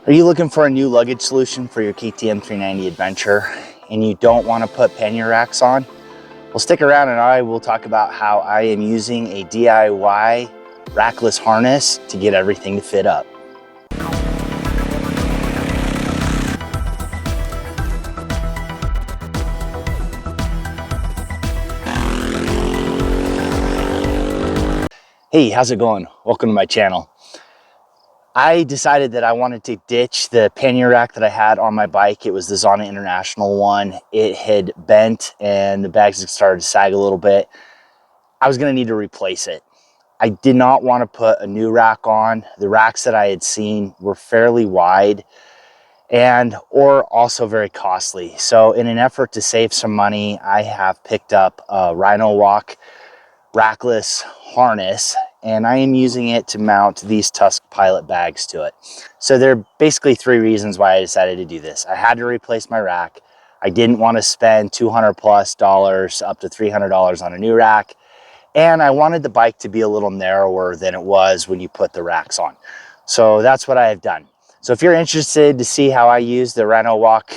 Are you looking for a new luggage solution for your KTM 390 Adventure and you don't want to put pannier racks on? Well, stick around and I will talk about how I am using a DIY rackless harness to get everything to fit up. Hey, how's it going? Welcome to my channel. I decided that I wanted to ditch the pannier rack that I had on my bike. It was the Zana International one. It had bent and the bags had started to sag a little bit. I was gonna need to replace it. I did not want to put a new rack on. The racks that I had seen were fairly wide or also very costly. So in an effort to save some money, I have picked up a Rhinowalk rackless harness, and I am using it to mount these Tusk Pilot bags to it. So there are basically three reasons why I decided to do this. I had to replace my rack. I didn't want to spend $200+ up to $300 on a new rack. And I wanted the bike to be a little narrower than it was when you put the racks on. So that's what I have done. So if you're interested to see how I use the Rhinowalk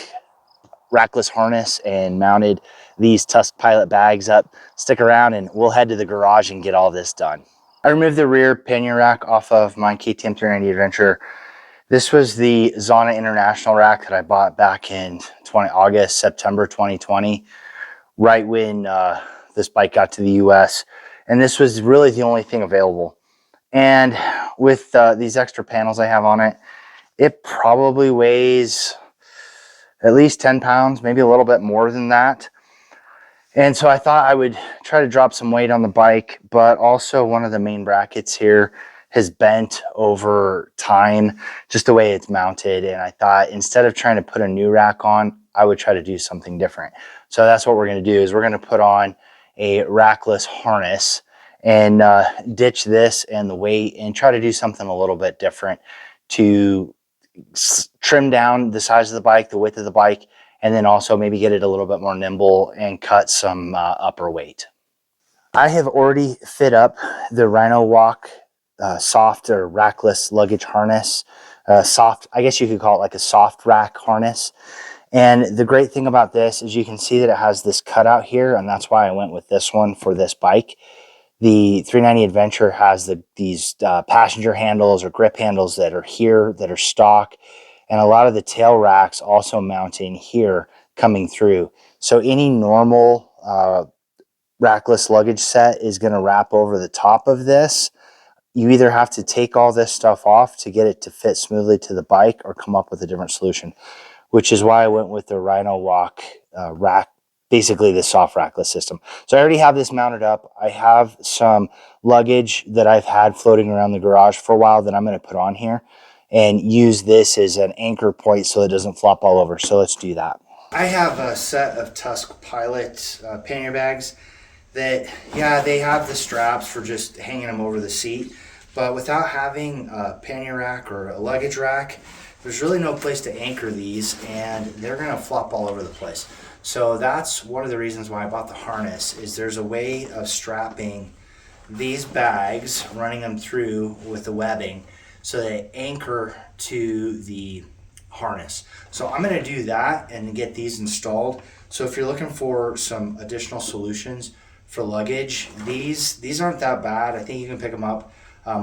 rackless harness and mounted these Tusk Pilot bags up, stick around and we'll head to the garage and get all this done. I removed the rear pannier rack off of my KTM 390 Adventure. This was the Zana International rack that I bought back in September 2020, right when this bike got to the US. And this was really the only thing available. And with these extra panels I have on it, it probably weighs at least 10 pounds, maybe a little bit more than that. And so I thought I would try to drop some weight on the bike, but also one of the main brackets here has bent over time, just the way it's mounted. And I thought instead of trying to put a new rack on, I would try to do something different. So that's what we're going to do, is we're going to put on a rackless harness and ditch this and the weight and try to do something a little bit different to trim down the size of the bike, the width of the bike, and then also maybe get it a little bit more nimble and cut some upper weight. I have already fit up the Rhinowalk soft or rackless luggage harness. Soft, I guess you could call it like a soft rack harness. And the great thing about this is you can see that it has this cutout here, and that's why I went with this one for this bike. The 390 Adventure has these passenger handles or grip handles that are here, that are stock, and a lot of the tail racks also mounting here coming through. So any normal rackless luggage set is going to wrap over the top of this. You either have to take all this stuff off to get it to fit smoothly to the bike or come up with a different solution, which is why I went with the Rhinowalk rack, basically the soft rackless system. So I already have this mounted up. I have some luggage that I've had floating around the garage for a while that I'm going to put on here and use this as an anchor point so it doesn't flop all over. So let's do that. I have a set of Tusk Pilot pannier bags that, yeah, they have the straps for just hanging them over the seat, but without having a pannier rack or a luggage rack, there's really no place to anchor these, and they're going to flop all over the place. So that's one of the reasons why I bought the harness, is there's a way of strapping these bags, running them through with the webbing so they anchor to the harness. So I'm going to do that and get these installed. So if you're looking for some additional solutions for luggage, these aren't that bad. I think you can pick them up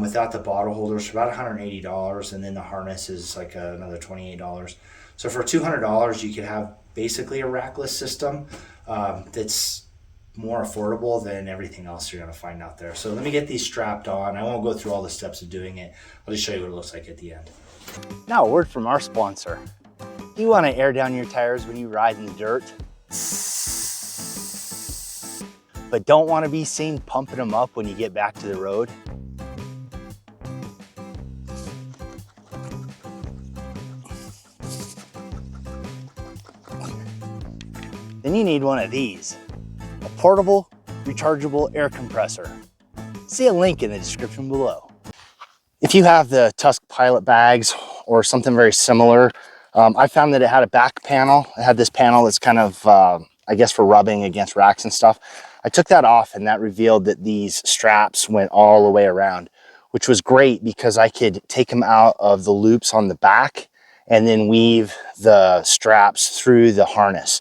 without the bottle holders for about $180, and then the harness is like another $28. So for $200, you could have basically a rackless system that's more affordable than everything else you're going to find out there. So let me get these strapped on. I won't go through all the steps of doing it. I'll just show you what it looks like at the end. Now a word from our sponsor. You want to air down your tires when you ride in the dirt, but don't want to be seen pumping them up when you get back to the road? Then you need one of these, a portable, rechargeable air compressor. See a link in the description below. If you have the Tusk Pilot bags or something very similar, I found that it had a back panel. It had this panel that's kind of, I guess, for rubbing against racks and stuff. I took that off, and that revealed that these straps went all the way around, which was great because I could take them out of the loops on the back and then weave the straps through the harness.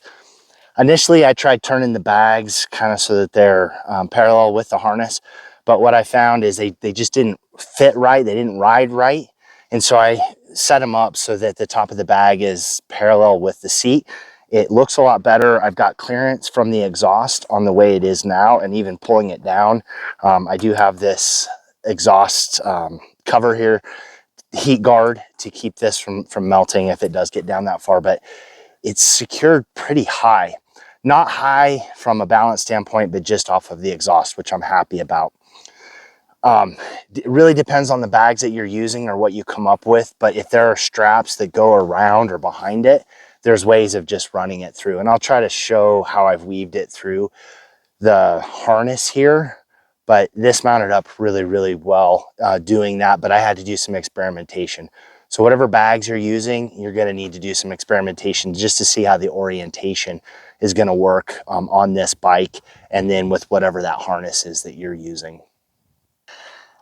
Initially, I tried turning the bags kind of so that they're parallel with the harness, but what I found is they just didn't fit right. They didn't ride right. And so I set them up so that the top of the bag is parallel with the seat. It looks a lot better. I've got clearance from the exhaust on the way it is now, and even pulling it down. I do have this exhaust cover here, heat guard, to keep this from melting if it does get down that far, but it's secured pretty high. Not high from a balance standpoint, but just off of the exhaust, which I'm happy about. It really depends on the bags that you're using or what you come up with, but if there are straps that go around or behind it, there's ways of just running it through. And I'll try to show how I've weaved it through the harness here, but this mounted up really, really well doing that, but I had to do some experimentation. So whatever bags you're using, you're gonna need to do some experimentation just to see how the orientation is gonna work on this bike, and then with whatever that harness is that you're using.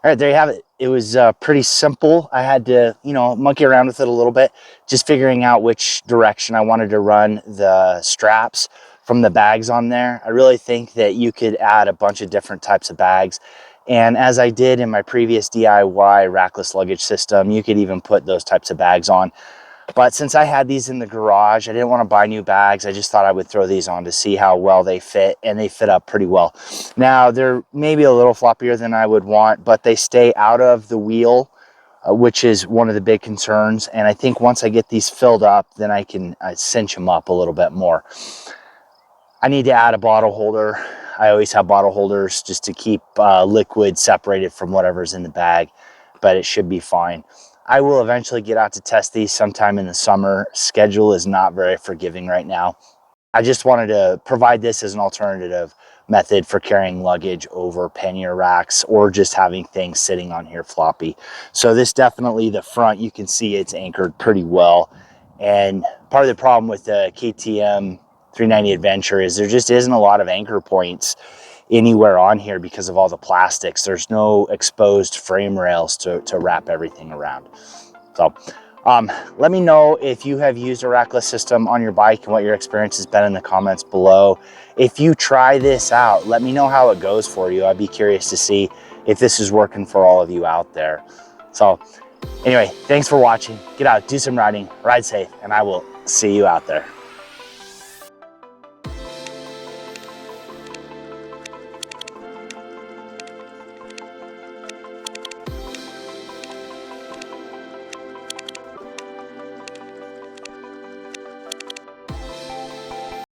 All right, there you have it. It was pretty simple. I had to, monkey around with it a little bit, just figuring out which direction I wanted to run the straps from the bags on there. I really think that you could add a bunch of different types of bags. And as I did in my previous DIY Rackless luggage system, you could even put those types of bags on. But since I had these in the garage, I didn't want to buy new bags. I just thought I would throw these on to see how well they fit, and they fit up pretty well. Now, they're maybe a little floppier than I would want, but they stay out of the wheel, which is one of the big concerns. And I think once I get these filled up, then I can cinch them up a little bit more. I need to add a bottle holder. I always have bottle holders just to keep liquid separated from whatever's in the bag, but it should be fine. I will eventually get out to test these sometime in the summer. Schedule is not very forgiving right now. I just wanted to provide this as an alternative method for carrying luggage over pannier racks, or just having things sitting on here floppy. So this definitely, the front, you can see it's anchored pretty well. And part of the problem with the KTM 390 Adventure is there just isn't a lot of anchor points anywhere on here because of all the plastics. There's no exposed frame rails to wrap everything around. So let me know if you have used a Rackless system on your bike and what your experience has been in the comments below. If you try this out, let me know how it goes for you. I'd be curious to see if this is working for all of you out there. So anyway, thanks for watching. Get out, do some riding, ride safe, and I will see you out there.